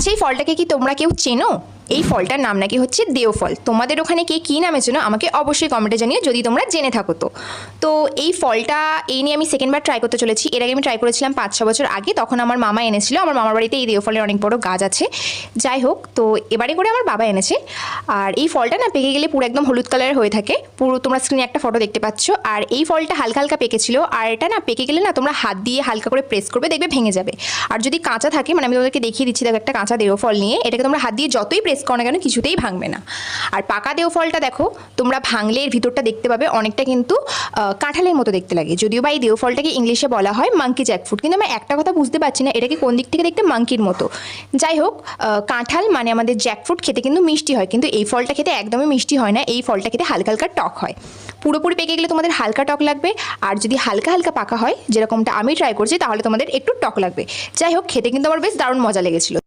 আচ্ছা, এই ফলটাকে কি তোমরা কেউ চেনো? এই ফলটার নাম নাকি হচ্ছে দেও ফল। তোমাদের ওখানে কে কী নামে চেনো আমাকে অবশ্যই কমেন্টে জানিও যদি তোমরা জেনে থাকো। তো এই ফলটা এই নিয়ে আমি সেকেন্ডবার ট্রাই করতে চলেছি। এর আগে আমি ট্রাই করেছিলাম 5-6 বছর আগে, তখন আমার মামা এনেছিল। আমার মামার বাড়িতে এই দেও ফলের অনেক বড় গাছ আছে। যাই হোক, তো এবারে করে আমার বাবা এনেছে। আর এই ফলটা না পেকে গেলে পুরো একদম হলুদ কালারের হয়ে থাকে। পুরো তোমরা স্ক্রিনে একটা ফটো দেখতে পাচ্ছ। আর এই ফলটা হালকা হালকা পেকেছিল। আর এটা না পেকে গেলে না তোমরা হাত দিয়ে হালকা করে প্রেস করবে, দেখবে ভেঙে যাবে। আর যদি কাঁচা থাকে, মানে আমি তোমাদেরকে দেখিয়ে দিচ্ছি, দেখো একটা কাঁচা দেও ফল নিয়ে এটাকে তোমরা হাত দিয়ে যতই প্রেস করো না কেন কিছুতেই ভাঙবে না। আর পাকা দেও ফলটা দেখো তোমরা ভাঙলে এর ভিতরটা দেখতে পাবে অনেকটা কিন্তু কাঁঠালের মতো দেখতে লাগে। যদিও বা এই দেও ফলটাকে ইংলিশে বলা হয় মাঙ্কি জ্যাকফ্রুট, কিন্তু আমি একটা কথা বুঝতে পারছি না এটাকে কোন দিক থেকে দেখতে মাঙ্কির মতো। যাই হোক, কাঁঠাল মানে আমাদের জ্যাকফ্রুট খেতে কিন্তু মিষ্টি হয়, কিন্তু এই ফলটা খেতে একদমই মিষ্টি হয় না। এই ফলটা খেতে হালকা হালকা টক হয়। পুরোপুরি পেকে গেলে তোমাদের হালকা টক লাগবে, আর যদি হালকা হালকা পাকা হয় যেরকমটা আমি ট্রাই করছি তাহলে তোমাদের একটু টক লাগবে। যাই হোক, খেতে কিন্তু আমার বেশ দারুণ মজা লেগেছিল।